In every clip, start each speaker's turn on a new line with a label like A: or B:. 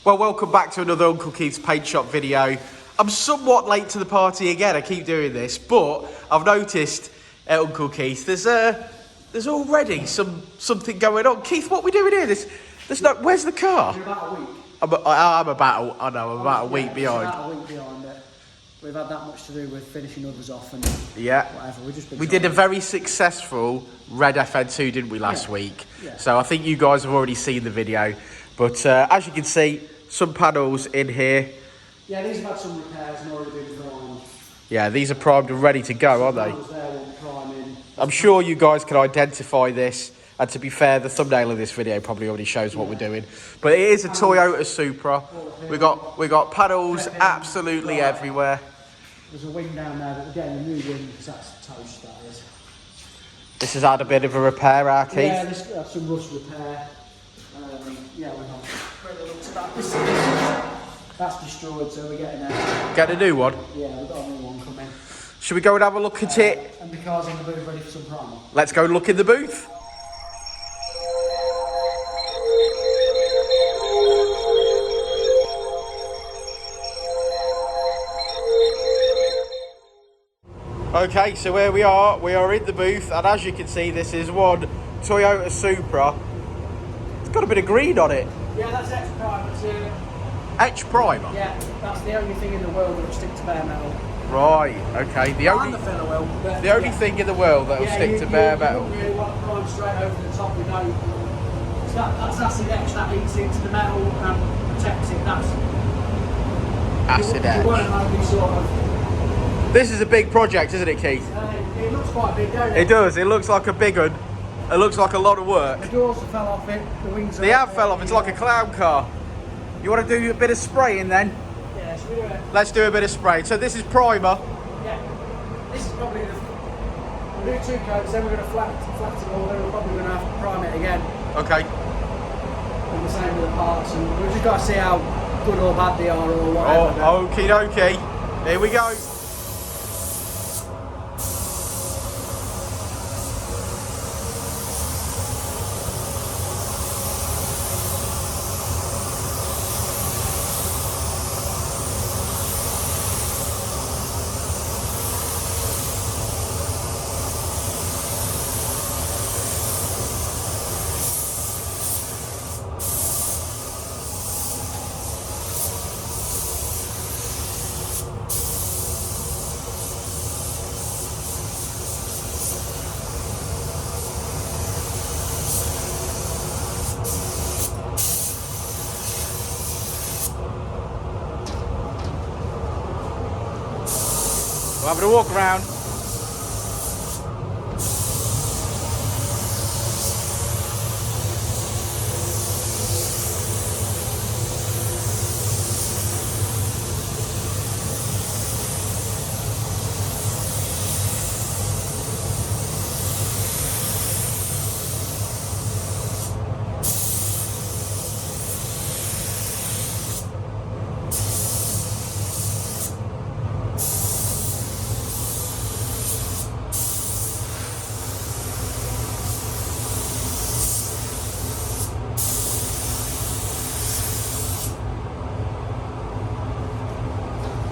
A: Well, welcome back to another Uncle Keith's Paint Shop video. I'm somewhat late to the party again, I keep doing this, but I've noticed at Uncle Keith's there's already something going on. Keith, what are we doing here? There's no, where's the car?
B: You're about a week.
A: I'm about a week behind.
B: About a week behind it. We've had that much to do with finishing others off and whatever.
A: We did a very successful red FN2, didn't we, last week? Yeah. So I think you guys have already seen the video. But as you can see, some panels in here.
B: Yeah, these have had some repairs and already been primed.
A: Yeah, these are primed and ready to go, aren't they? I'm sure you guys can identify this. And to be fair, the thumbnail of this video probably already shows what we're doing. But it is a Toyota Supra. We got panels absolutely everywhere.
B: There's a wing down there, but we're getting a new wing because that's toast, that is.
A: This has had a bit of a repair, our Keith.
B: Yeah, this had some rust repair. Yeah, we're not really looked at that. That's destroyed, so we're getting there.
A: Get a new one?
B: Yeah, we've got a new one coming.
A: Should we go and have a look at it?
B: And the car's in the booth ready for some primer.
A: Let's go and look in the booth. Okay, so where we are in the booth, and as you can see, this is one Toyota Supra. It's got a bit of green on it.
B: Yeah, that's etch primer too.
A: Etch primer?
B: Yeah, that's the only thing in the world that will stick to bare metal.
A: Right, okay. The only thing in the world that will stick to bare metal.
B: You really want to prime straight over the top with no... That's acid etch that eats into the metal and protects it. That's...
A: Acid etch.
B: You won't have these sort of...
A: This is a big project, isn't it, Keith?
B: It looks quite big, don't it?
A: It does. It looks like a big one. It looks like a lot of work.
B: The doors have fell off it. The wings
A: They have fell off. It's like a clown car. You want to do a bit of spraying then?
B: Yeah, should we do it?
A: Let's do a bit of spraying. So this is primer.
B: Yeah. This is probably we'll do 2 coats, then we're going to flat it all, then we're probably going to have to prime it again.
A: Okay.
B: And the same with the parts, and we've just got to see how good or bad they are or whatever.
A: Oh, okie dokie. Here we go. We're having a walk around.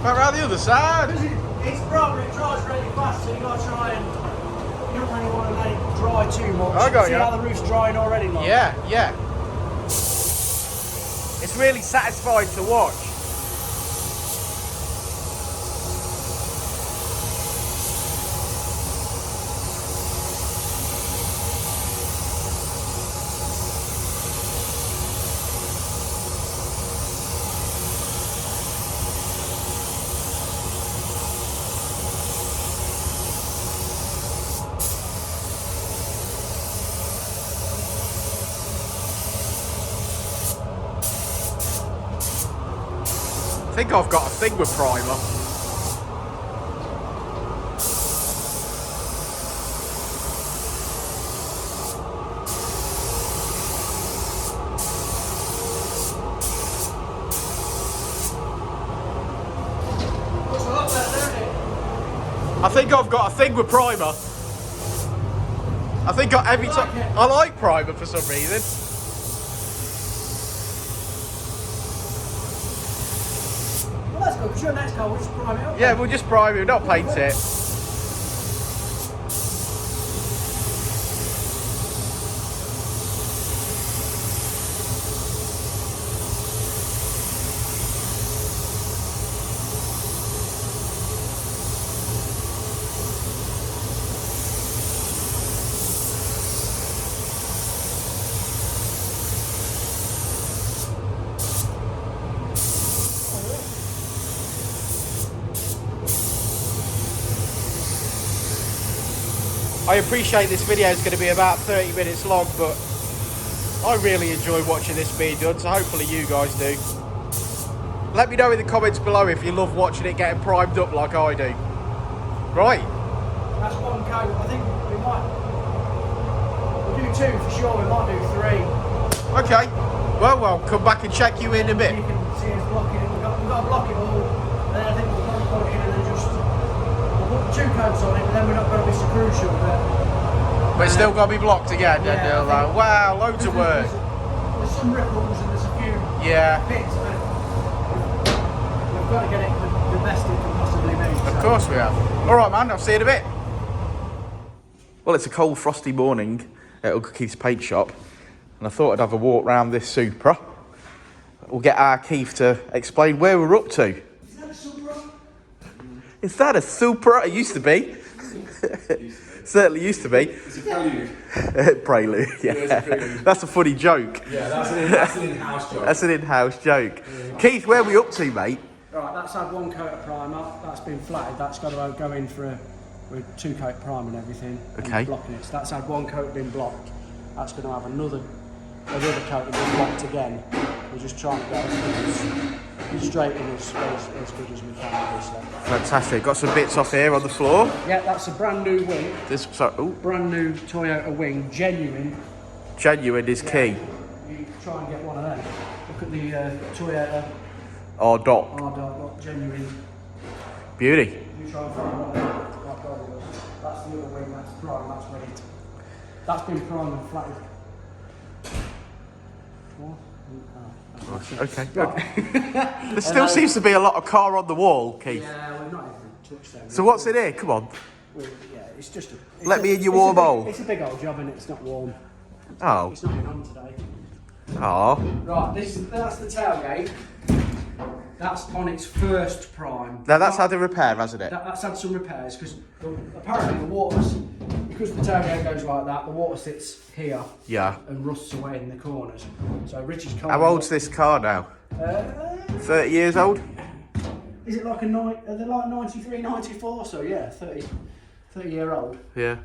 A: Right around the other side.
B: It's proper, it dries really fast, so you've got to try and... You don't really want to let it dry too much.
A: I got you.
B: See how the roof's drying already, Mark?
A: Yeah. It's really satisfying to watch. I think I've got a thing with primer. I think I've got a thing with primer. I think every time I like primer for some reason.
B: good. Sure, next car, we'll just prime it up.
A: Yeah, we'll just prime it, not paint it. I appreciate this video is going to be about 30 minutes long, but I really enjoy watching this being done, so hopefully you guys do. Let me know in the comments below if you love watching it getting primed up like I do. Right.
B: That's one coat. I think we'll do 2 for sure, we might do 3.
A: Okay. Well, I'll come back and check you in a bit.
B: You can see us blocking it. We've got to block it all, and then I think we'll probably put it in and then just we'll put 2 coats on it, and then we're not going to be so crucial.
A: But it's still got to be blocked again,
B: yeah,
A: then they're like, wow, loads of work.
B: There's some ripples and there's a few bits, but we've got to get it the best it can possibly be.
A: Of course we have. All right, man, I'll see you in a bit. Well, it's a cold, frosty morning at Uncle Keith's paint shop, and I thought I'd have a walk round this Supra. We'll get our Keith to explain where we're up to.
B: Is that a Supra?
A: Is that a Supra? It used to be. Certainly used to be.
C: It's a prelude.
A: Prelude, yeah.
C: It's a prelude.
A: That's a funny joke.
C: Yeah, that's an in-house joke.
A: That's an in-house joke. Yeah. Keith, where are we up to, mate?
B: Right, that's had 1 coat of primer. That's been flatted. That's got to go in for a 2-coat primer and everything.
A: Okay.
B: And blocking it. So that's had 1 coat been blocked. That's going to have another coat been blocked again. We're just trying to get as straight in as good as we can, obviously.
A: Fantastic. Got some bits off here on the floor.
B: Yeah, that's a brand new wing.
A: Ooh.
B: Brand new Toyota wing, genuine.
A: Genuine is key.
B: You try and get one of them. Look at the Toyota
A: R-Dot.
B: R-Dot, genuine.
A: Beauty.
B: You try and find one of them. Like God was. That's the other wing, that's prime, that's ready. That's been primed and flatted.
A: Okay. There still seems to be a lot of car on the wall, Keith.
B: Yeah, we've not even touched them.
A: So what's in here? Come on.
B: Yeah, it's just a...
A: Let me in your warm hole.
B: It's a big old job and it's not warm.
A: Oh.
B: It's not been on today.
A: Oh.
B: Right, that's the tailgate. That's on its first prime.
A: Now that's had a repair, hasn't it?
B: That's had some repairs because apparently the water's... Because the tailgate goes like that, the water sits here and rusts away in the corners. So Richard's car...
A: How old's this car now? 30 years old?
B: Is it like are they like 93, 94? So yeah, 30-year-old.
A: Yeah.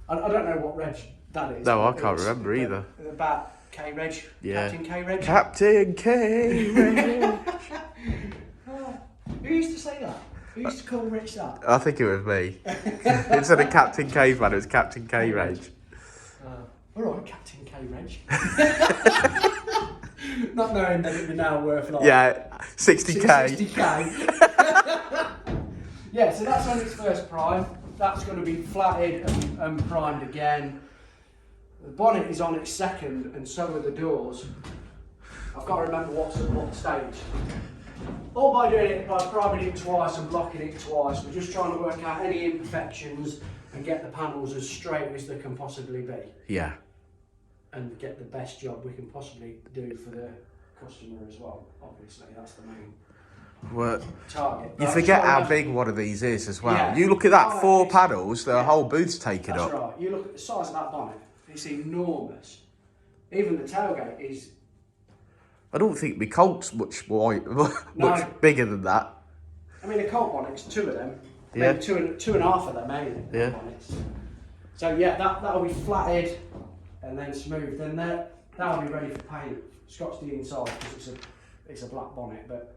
B: I don't know what reg that is.
A: No, I can't remember either.
B: About K-Reg?
A: Yeah.
B: Captain K-Reg?
A: Captain K-Reg.
B: Who used to say that? Who used to call Rich that?
A: I think it was me. Instead of Captain Caveman, it was Captain K-Reg.
B: Alright, Captain K-Reg. Not knowing that it'd be now worth like...
A: Yeah, 60k.
B: 60k. Yeah, so that's on its first prime. That's going to be flatted and primed again. The bonnet is on its second, and so are the doors. I've got to remember what's at what stage. All by doing it, by priming it twice and blocking it twice, we're just trying to work out any imperfections and get the panels as straight as they can possibly be.
A: Yeah.
B: And get the best job we can possibly do for the customer as well. Obviously, that's the main target.
A: You forget how big one of these is as well.
B: Yeah.
A: You look at that, 4 panels, the whole booth's taken up.
B: That's right. You look at the size of that bonnet, it's enormous. Even the tailgate is...
A: I don't think my Colt's much bigger than that.
B: I mean, a Colt bonnet's 2 of them.
A: Yeah.
B: Maybe two and a half of them, ain't
A: Yeah.
B: Bonnets. So yeah, that'll be flatted and then smoothed, and that'll be ready for paint. Scotch the inside because it's a black bonnet, but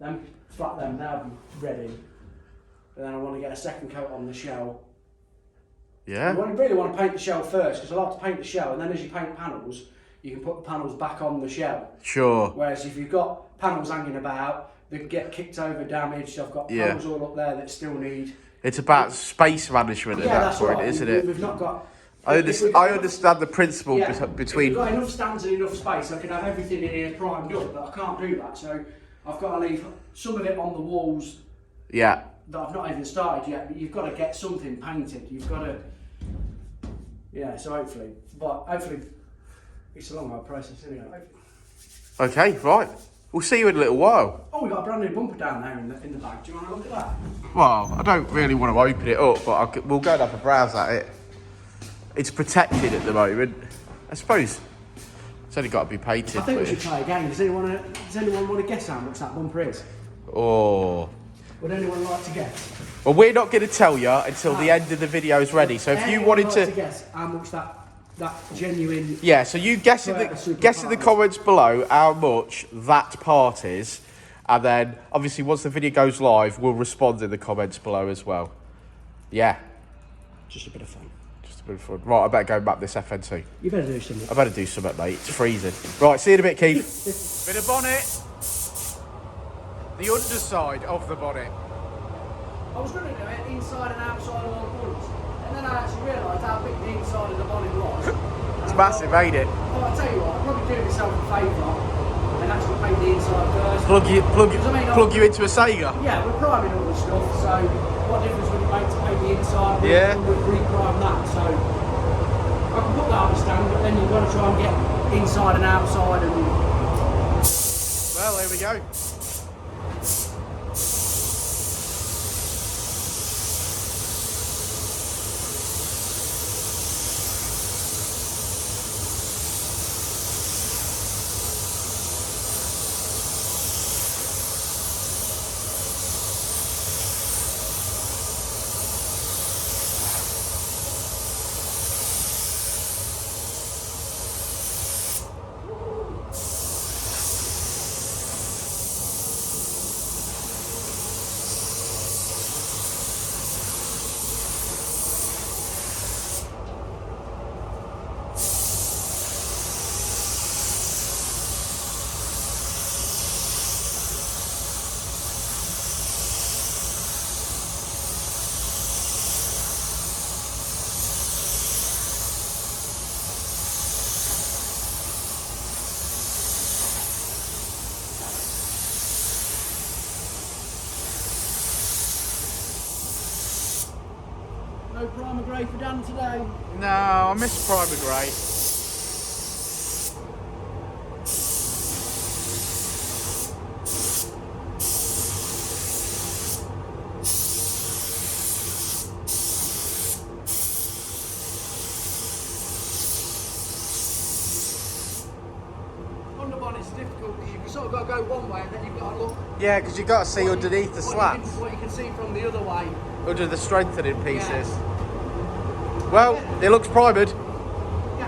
B: then flat them, that'll be ready. And then I want to get a second coat on the shell.
A: Yeah.
B: You really want to paint the shell first, because I like to paint the shell, and then as you paint panels, you can put the panels back on the shell.
A: Sure.
B: Whereas if you've got panels hanging about, they can get kicked over, damaged. I've got panels all up there that still need...
A: It's about space management at that point,
B: right.
A: isn't it?
B: We've not got...
A: I understand the principle between...
B: If we've got enough stands and enough space, I can have everything in here primed up, but I can't do that. So I've got to leave some of it on the walls.
A: Yeah.
B: That I've not even started yet, but you've got to get something painted. You've got to, yeah. So hopefully, it's a long hard process, isn't it?
A: Okay, right. We'll see you in a little while.
B: Oh, we've got a brand new bumper down there in the bag. Do you want to look at that?
A: Well, I don't really want to open it up, but we'll go and have a browse at it. It's protected at the moment. I suppose it's only got to be painted.
B: I think we should try again. Does anyone want to guess how much that bumper is?
A: Oh.
B: Would anyone like to guess?
A: Well, we're not going to tell you until the end of the video is ready. So if you wanted
B: to guess how much that genuine...
A: Yeah, so you guess in the comments below how much that part is. And then, obviously, once the video goes live, we'll respond in the comments below as well. Yeah.
B: Just a bit of fun.
A: Just a bit of fun. Right, I better go map this FN2.
B: You better do something.
A: I better do something, mate. It's freezing. Right, see you in a bit, Keith. Bit of bonnet. The underside of the bonnet.
B: I was going to do it inside and outside all at once. And then I actually realised how big the inside of the bonnet was.
A: It's massive, ain't it?
B: Well, I'll tell you what, I'll probably do myself a favour and actually paint the inside first.
A: Plug you into a Sega.
B: Yeah, we're priming all the stuff, so what difference would it make to paint the inside?
A: Yeah.
B: We'd re-prime that, so I can put that on the stand, but then you've got to try and get inside and outside and...
A: Well, here we go.
B: No primer grey for Dan today.
A: No, I miss primer grey.
B: Underbonnet's difficult because you've sort of got to go one way and then you've got to look.
A: Yeah, because you've got to see underneath the slats.
B: What you can see from the other way.
A: Under the strengthening pieces.
B: Yeah.
A: Well, it looks primered.
B: Yeah.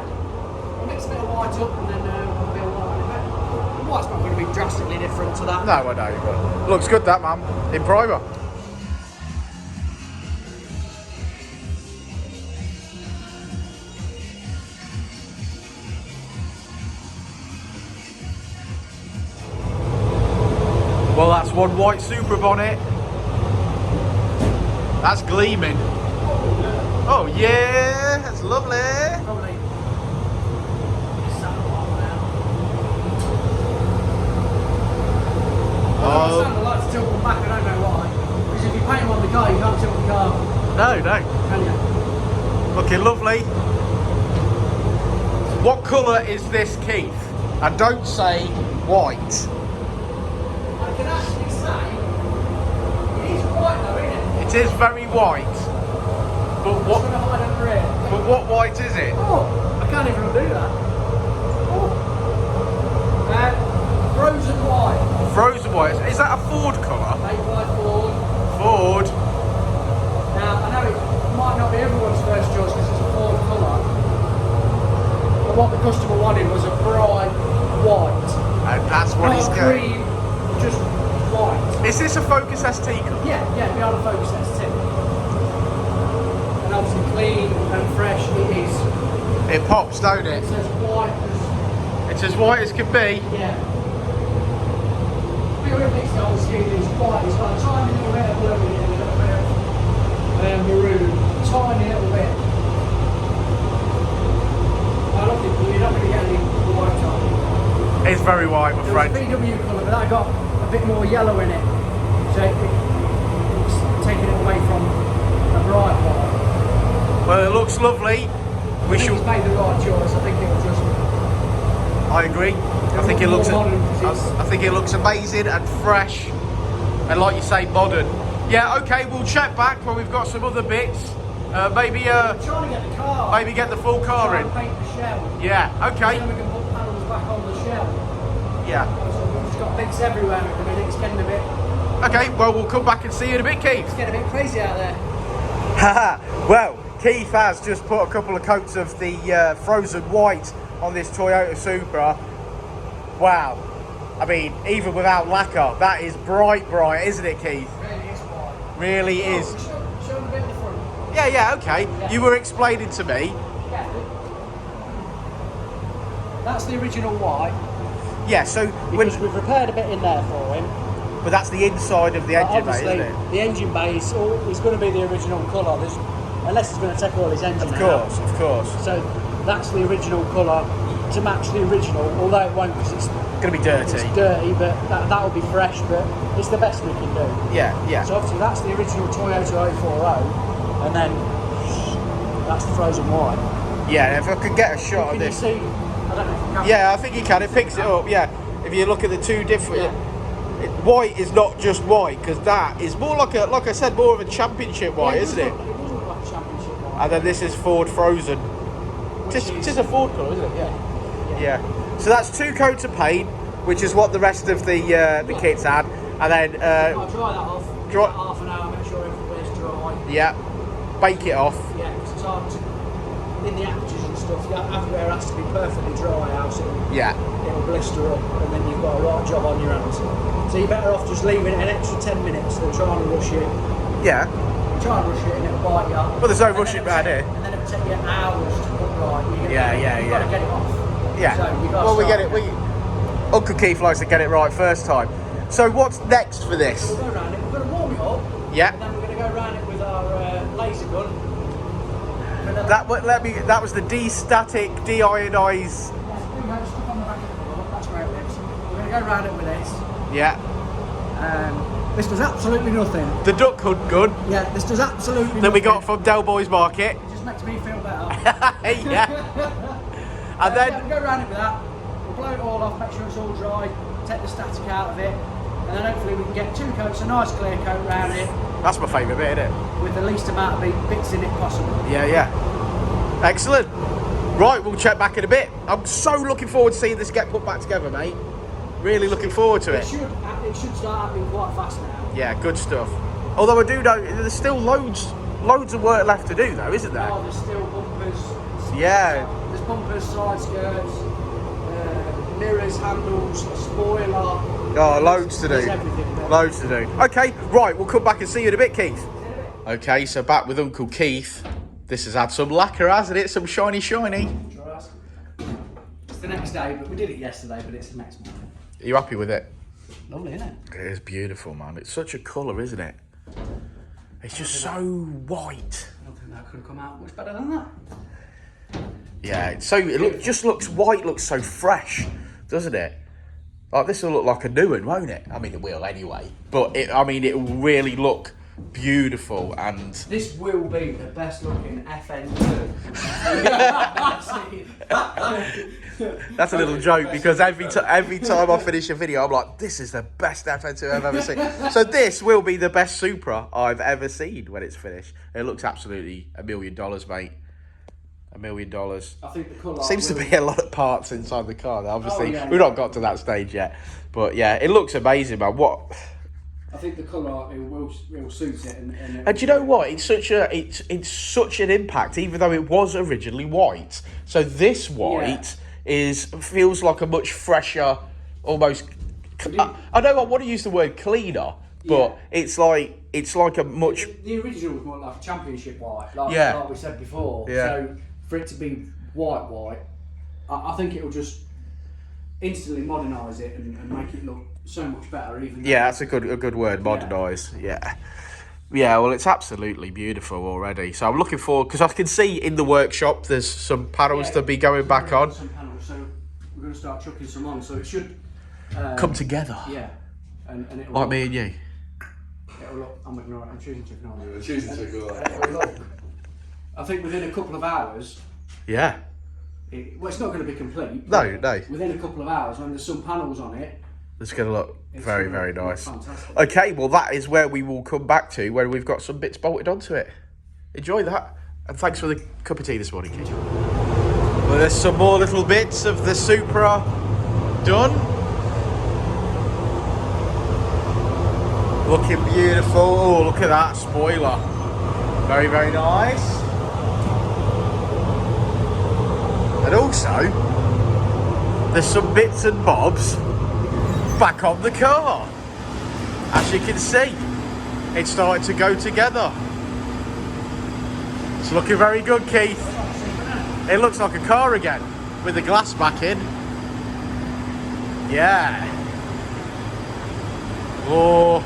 B: I'll mix a bit of white up and then a bit of white in it. The white's not going to be drastically different to that.
A: No, I know, but looks good that, man. In primer. Well, that's one white Supra bonnet. That's gleaming. Oh yeah, that's lovely.
B: Probably. It's sat a while now.
A: Oh.
B: I like to tilt them back, I don't know why. Because if you paint them on the car, you can't tilt the car.
A: No,
B: Can you?
A: looking lovely. What colour is this, Keith? And don't say white.
B: I can actually say it is white though, isn't it?
A: It is very white. But
B: It's going to hide under here.
A: But what white is it?
B: Oh, I can't even do that. Oh. Frozen white.
A: Frozen white. Is that a Ford colour?
B: Made by Ford.
A: Ford.
B: Now, I know it might not be everyone's first choice because it's a Ford colour. But what the customer wanted was a bright white.
A: And that's what
B: Not
A: he's
B: a
A: getting.
B: cream, just white.
A: Is this a Focus ST colour?
B: Yeah, behind the Focus ST. And obviously clean and fresh it is.
A: It pops, don't it?
B: It's as white as,
A: It's as white as can be.
B: yeah. We were mixed the whole skin, it's white, it's got a tiny little bit of blue in it, a little bit of maroon, tiny little bit. I don't think you're not going to get any white on.
A: It's very white, my friend.
B: It was a VW colour, but that got a bit more yellow in it. So it's taking it away from a bright white.
A: Well, it looks lovely.
B: I think it's made the right choice. I think it'll just...
A: I agree. I think it looks. I think it looks amazing and fresh, and like you say, modern. Yeah. Okay. We'll check back when we've got some other bits. Maybe.
B: I'm trying to get the car.
A: Maybe get the full car in.
B: Paint the shell.
A: Yeah. Okay.
B: Then we can put panels back on the shell.
A: Yeah.
B: So we've just got bits everywhere at the minute. It's getting a bit.
A: Okay. Well, we'll come back and see you in a bit, Keith.
B: It's getting a bit crazy out there.
A: Haha. Well, Keith has just put a couple of coats of the frozen white on this Toyota Supra. Wow. I mean, even without lacquer, that is bright, isn't it, Keith?
B: Really is white.
A: Really is.
B: Show them a bit of the front.
A: Yeah, okay.
B: Yeah.
A: You were explaining to me.
B: Yeah. That's the original white.
A: Yeah, so
B: Because we've repaired a bit in there for him.
A: but that's the inside of the engine bay,
B: Obviously,
A: isn't it?
B: the engine bay is going to be the original colour. Unless it's going to take all his engine out.
A: Of course.
B: So that's the original colour to match the original, although it won't because it's
A: Gonna be dirty.
B: It's dirty, but that'll be fresh. But it's the best we can do.
A: Yeah.
B: So obviously that's the original Toyota 040, and then that's the frozen white.
A: Yeah, if I could get a shot of
B: Can you
A: this.
B: see? I don't know if you can.
A: Yeah, I think you can. It picks it up. Yeah, if you look at the two different. White is not just white because that is more like I said, more of a championship white, isn't it?
B: It does look like a championship white.
A: And then this is Ford Frozen. It is a Ford colour, isn't it? Yeah. So that's 2 coats of paint, which is what the rest of the kits had, and then
B: I'll dry that off. Dry half an hour. Make sure everything's dry.
A: yeah, bake it off.
B: Yeah, because it's hard to, in the apertures and stuff. Everywhere has to be perfectly dry, else it'll blister up, and then you've got a right job on your hands. So you're better off just leaving it an extra 10 minutes than trying to rush it.
A: Yeah.
B: Try and rush it and it'll bite you.
A: Well, there's no rushing around here.
B: And then it'll take you hours to put right. You've got to get it off.
A: Yeah.
B: So you
A: Well, we get it. Uncle Keith likes to get it right first time. So what's next for this?
B: So we'll go around it. We're going to warm it up.
A: Yeah.
B: And then we're going to go around it with our laser gun.
A: That was the de-static, de-ionize.
B: Stuff on the back of the gun. That's where it lives. We're going to go around it with this.
A: Yeah.
B: This does absolutely nothing.
A: The duck hunt gun
B: Yeah, this does absolutely nothing.
A: that we got from Del Boys Market.
B: It just makes me feel better.
A: Yeah. And then
B: we'll go around it with that. We'll blow it all off, make sure it's all dry, take the static out of it, and then hopefully we can get 2 coats, a nice clear coat around it
A: that's my favourite bit, isn't it?
B: with the least amount of bits in it possible.
A: Yeah. Excellent. Right, we'll check back in a bit. I'm so looking forward to seeing this get put back together, mate. Really looking forward to
B: It
A: it.
B: should start happening quite fast now.
A: Yeah, good stuff. Although I do know there's still loads of work left to do, though, isn't there?
B: Oh, there's still bumpers.
A: Yeah.
B: There's bumpers, side skirts, mirrors, handles, a spoiler.
A: Oh, loads to do.
B: There's everything there.
A: Loads to do. Okay, right, we'll come back and see you in a bit, Keith. Okay, so back with Uncle Keith. This has had some lacquer, hasn't it? Some shiny.
B: It's the next day, but we did it yesterday, but it's the next morning.
A: Are you happy with it?
B: Lovely, isn't it?
A: It is beautiful, man. It's such a colour, isn't it? It's just so white.
B: I don't think that could have come out much better than that.
A: Yeah, just looks white, looks so fresh, doesn't it? Like this will look like a new one, won't it? I mean, it will anyway. But it will really look beautiful and.
B: This will be the best looking FN2.
A: That's a little joke because every time I finish a video, I'm like, this is the best FN2 I've ever seen. So this will be the best Supra I've ever seen when it's finished. It looks absolutely $1 million, mate. $1 million.
B: I think the colour
A: Seems to be a lot of parts inside the car. Though. Obviously,
B: yeah,
A: we've not got to that stage yet. But yeah, it looks amazing, man.
B: I think the colour it will suit it,
A: And do you know what? It's such an impact, even though it was originally white. So this white feels like a much fresher, almost. I don't want to use the word cleaner, but it's like a much.
B: The original was more like a championship white, like we said before.
A: Yeah.
B: So for it to be white, I think it will just instantly modernise it and make it look so much better.
A: That's a good word, modernise. Yeah. Well, it's absolutely beautiful already. So I'm looking forward because I can see in the workshop there's some panels to be going back on.
B: Some panels, so we're going to start chucking some on, so it should
A: come together.
B: Yeah, and it'll
A: Like
B: look,
A: me and you.
B: It'll look. I'm choosing to ignore it.
C: Choosing to ignore
B: It'll look, I think within a couple of hours.
A: Yeah.
B: Well, it's not going to be complete.
A: No, no.
B: Within a couple of hours, when there's some panels on it,
A: It's going to look very, very nice.
B: Fantastic.
A: Okay, well, that is where we will come back to, where we've got some bits bolted onto it. Enjoy that. And thanks for the cup of tea this morning, Keith. Well, there's some more little bits of the Supra done. Looking beautiful. Oh, look at that spoiler. Very, very nice. And also, there's some bits and bobs back on the car. As you can see, it's starting to go together. It's looking very good, Keith. It looks like a car again, with the glass back in. Yeah. Oh,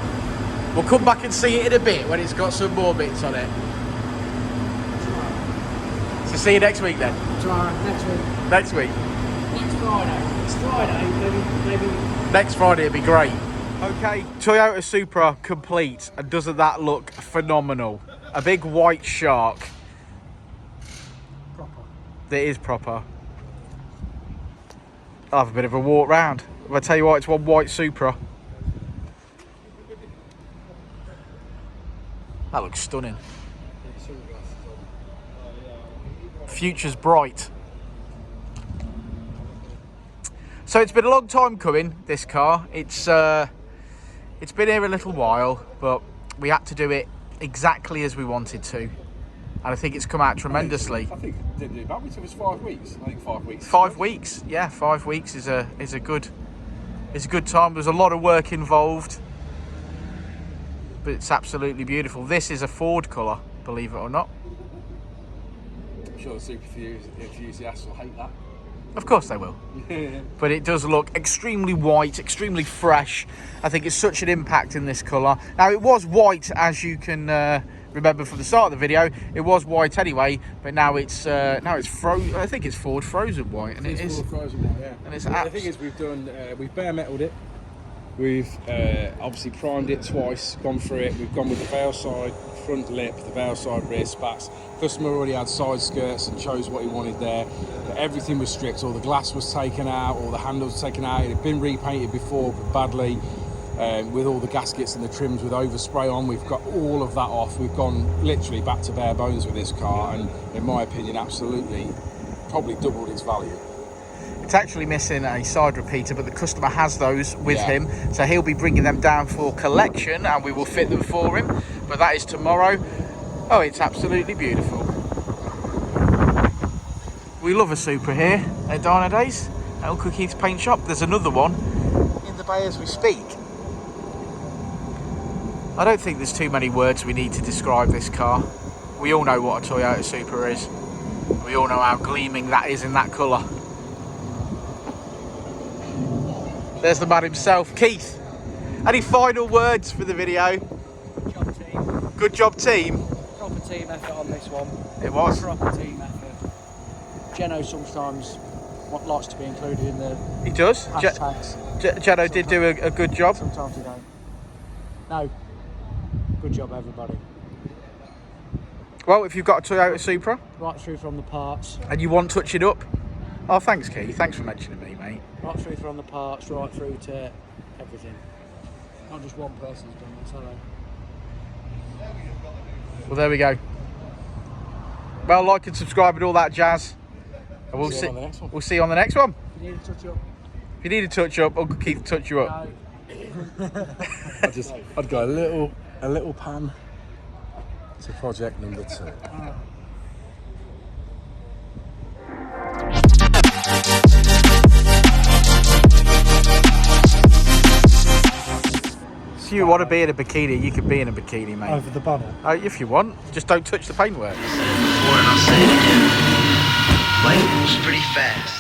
A: we'll come back and see it in a bit when it's got some more bits on it. So see you next week then.
B: tomorrow, next week.
A: Next week.
B: Next Friday. It's Friday, maybe.
A: Next Friday it'd be great. Okay, Toyota Supra complete, and doesn't that look phenomenal? A big white shark.
B: Proper.
A: It is proper. I'll have a bit of a walk round. If I tell you what, it's one white Supra. That looks stunning. Future's bright. So it's been a long time coming, this car. It's been here a little while, but we had to do it exactly as we wanted to. And I think it's come out tremendously.
C: I think it didn't do bad. It was 5 weeks. I think 5 weeks.
A: 5 weeks, yeah, 5 weeks is a good time. There's a lot of work involved, but it's absolutely beautiful. This is a Ford colour, believe it or not.
C: I'm sure the super enthusiasts will hate that.
A: Of course they will. But it does look extremely white, extremely fresh. I think it's such an impact in this colour. Now it was white, as you can remember from the start of the video. It was white anyway, but now it's frozen. I think it's Ford frozen white, and it is
C: Ford frozen white, yeah.
A: And it's
C: the thing is, we've bare metaled it. We've obviously primed it twice, gone through it. We've gone with the veil side front lip, the veil side rear spats. Customer already had side skirts and chose what he wanted there. But everything was stripped. All the glass was taken out, all the handles were taken out. It had been repainted before, but badly, with all the gaskets and the trims with overspray on. We've got all of that off. We've gone literally back to bare bones with this car, and in my opinion, absolutely, probably doubled its value.
A: It's actually missing a side repeater, but the customer has those with him, so he'll be bringing them down for collection, and we will fit them for him. But that is tomorrow. Oh, it's absolutely beautiful. We love a Supra here at Dynodaze, at Uncle Keith's Paint Shop. There's another one in the bay as we speak. I don't think there's too many words we need to describe this car. We all know what a Toyota Supra is. We all know how gleaming that is in that colour. There's the man himself, Keith. Any final words for the video?
B: Good job, team.
A: Good job, team.
B: Proper team effort on this one.
A: It was.
B: Proper team effort. Jeno sometimes likes to be included in the
A: He does.
B: hashtags.
A: Jeno did do a good job.
B: Sometimes you don't. No. Good job, everybody.
A: Well, if you've got a Toyota Supra
B: Right through from the parts.
A: and you want touching up, oh, thanks, Keith. Thanks for mentioning me, mate.
B: Right through from the parts, right through to everything. Not just one person's done this, have they?
A: Well, there we go. Well, like and subscribe and all that jazz. And we'll see you on the next one.
B: If you need a touch up.
A: If you need a touch up, Uncle Keith will touch you up.
B: No.
C: I'd go a little pan to project number 2.
A: If you want to be in a bikini, you can be in a bikini, mate.
B: Over the bonnet.
A: If you want, just don't touch the paintwork.
D: Before, and I'll say it again. Life moves pretty fast.